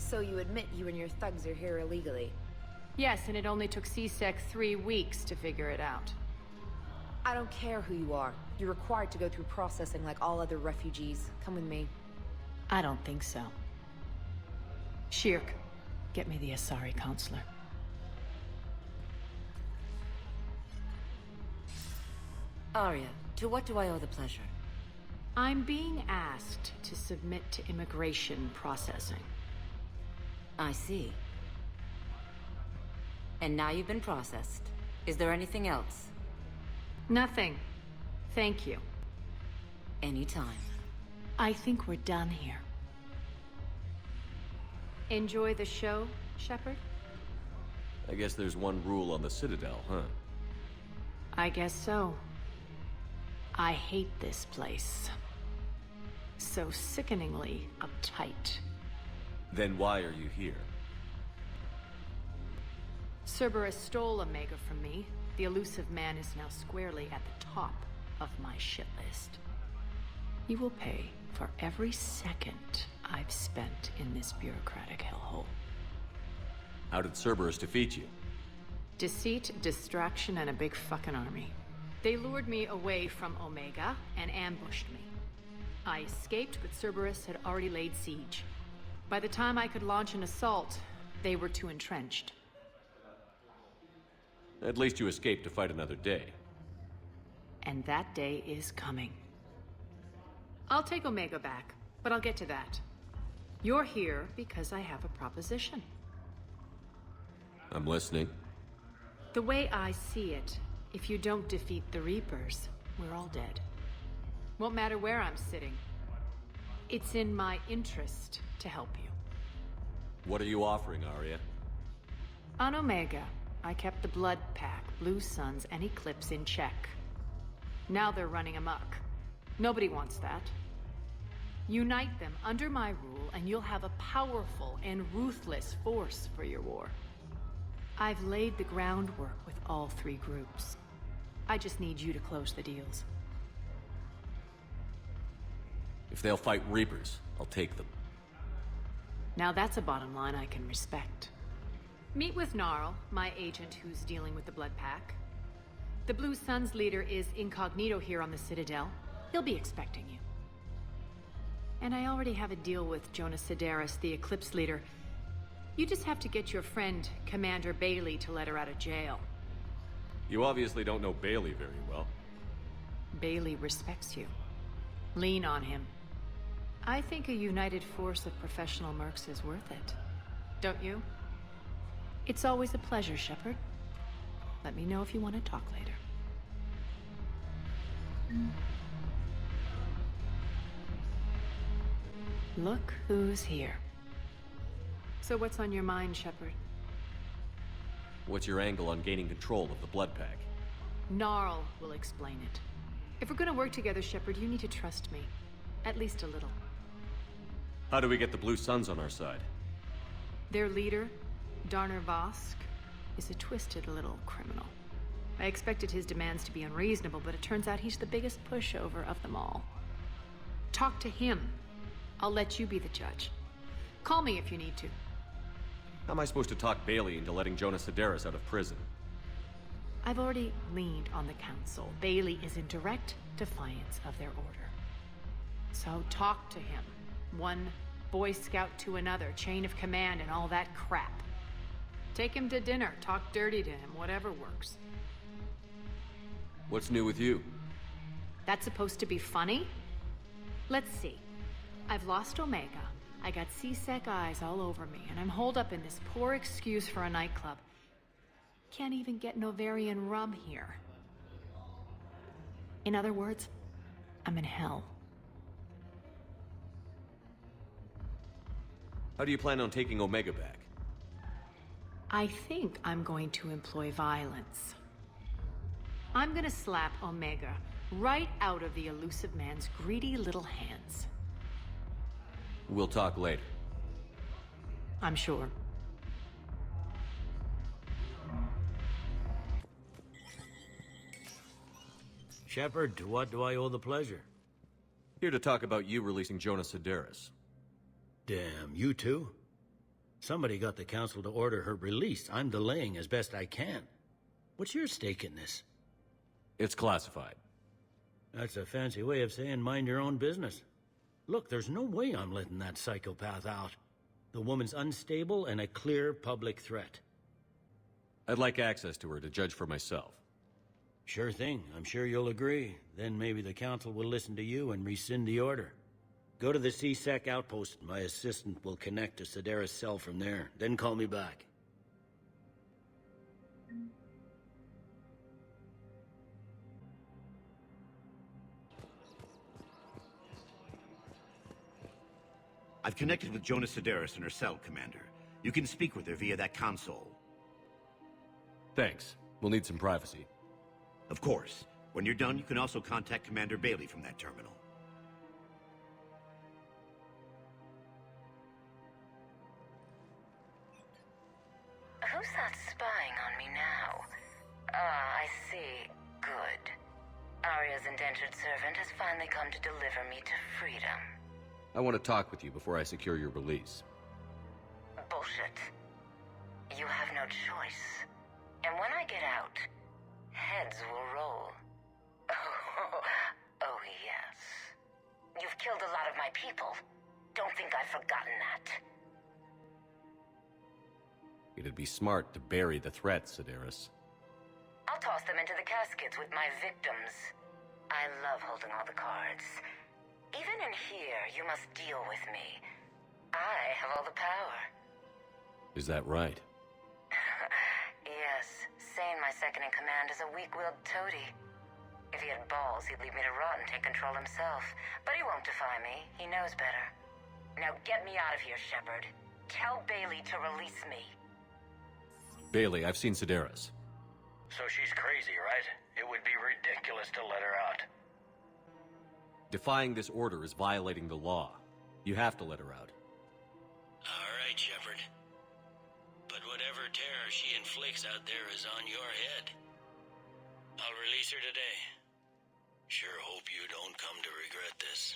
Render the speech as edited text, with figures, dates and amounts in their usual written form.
So you admit you and your thugs are here illegally? Yes, and it only took CSEC 3 weeks to figure it out. I don't care who you are. You're required to go through processing like all other refugees. Come with me. I don't think so. Shirk, get me the Asari counselor. Aria, to what do I owe the pleasure? I'm being asked to submit to immigration processing. I see. And now you've been processed. Is there anything else? Nothing. Thank you. Anytime. I think we're done here. Enjoy the show, Shepard? I guess there's one rule on the Citadel, huh? I guess so. I hate this place. So sickeningly uptight. Then why are you here? Cerberus stole Omega from me. The elusive man is now squarely at the top of my shit list. He will pay for every second I've spent in this bureaucratic hellhole. How did Cerberus defeat you? Deceit, distraction, and a big fucking army. They lured me away from Omega and ambushed me. I escaped, but Cerberus had already laid siege. By the time I could launch an assault, they were too entrenched. At least you escaped to fight another day. And that day is coming. I'll take Omega back, but I'll get to that. You're here because I have a proposition. I'm listening. The way I see it, if you don't defeat the Reapers, we're all dead. Won't matter where I'm sitting. It's in my interest to help you. What are you offering, Aria? On Omega, I kept the Blood Pack, Blue Suns, and Eclipse in check. Now they're running amok. Nobody wants that. Unite them under my rule, and you'll have a powerful and ruthless force for your war. I've laid the groundwork with all 3 groups. I just need you to close the deals. If they'll fight Reapers, I'll take them. Now that's a bottom line I can respect. Meet with Gnarl, my agent who's dealing with the Blood Pack. The Blue Suns leader is incognito here on the Citadel. He'll be expecting you. And I already have a deal with Jona Sederis, the Eclipse leader. You just have to get your friend, Commander Bailey, to let her out of jail. You obviously don't know Bailey very well. Bailey respects you. Lean on him. I think a united force of professional mercs is worth it. Don't you? It's always a pleasure, Shepard. Let me know if you want to talk later. Look who's here. So what's on your mind, Shepard? What's your angle on gaining control of the Blood Pack? Gnarl will explain it. If we're gonna work together, Shepard, you need to trust me. At least a little. How do we get the Blue Suns on our side? Their leader, Darner Vosk, is a twisted little criminal. I expected his demands to be unreasonable, but it turns out he's the biggest pushover of them all. Talk to him. I'll let you be the judge. Call me if you need to. How am I supposed to talk Bailey into letting Jona Sederis out of prison? I've already leaned on the council. Bailey is in direct defiance of their order. So talk to him. One Boy Scout to another, chain of command and all that crap. Take him to dinner, talk dirty to him, whatever works. What's new with you? That's supposed to be funny? Let's see. I've lost Omega. I got CSEC eyes all over me, and I'm holed up in this poor excuse for a nightclub. Can't even get Novarian rum here. In other words, I'm in hell. How do you plan on taking Omega back? I think I'm going to employ violence. I'm gonna slap Omega right out of the elusive man's greedy little hands. We'll talk later. I'm sure. Shepard, to what do I owe the pleasure? Here to talk about you releasing Jona Sederis. Damn, you too? Somebody got the council to order her release. I'm delaying as best I can. What's your stake in this? It's classified. That's a fancy way of saying mind your own business. Look, there's no way I'm letting that psychopath out. The woman's unstable and a clear public threat. I'd like access to her to judge for myself. Sure thing. I'm sure you'll agree. Then maybe the council will listen to you and rescind the order. Go to the C-Sec outpost. My assistant will connect to Sederis' cell from there. Then call me back. I've connected with Jona Sederis and her cell, Commander. You can speak with her via that console. Thanks. We'll need some privacy. Of course. When you're done, you can also contact Commander Bailey from that terminal. Who's that spying on me now? Ah, I see. Good. Aria's indentured servant has finally come to deliver me to freedom. I want to talk with you before I secure your release. Bullshit. You have no choice. And when I get out, heads will roll. Oh, yes. You've killed a lot of my people. Don't think I've forgotten that. It'd be smart to bury the threat, Sederis. I'll toss them into the caskets with my victims. I love holding all the cards. Even in here, you must deal with me. I have all the power. Is that right? Yes. Sayn, my second-in-command, is a weak-willed toady. If he had balls, he'd leave me to rot and take control himself. But he won't defy me. He knows better. Now get me out of here, Shepard. Tell Bailey to release me. Bailey, I've seen Sederis. So she's crazy, right? It would be ridiculous to let her out. Defying this order is violating the law. You have to let her out. All right, Shepard. But whatever terror she inflicts out there is on your head. I'll release her today. Sure hope you don't come to regret this.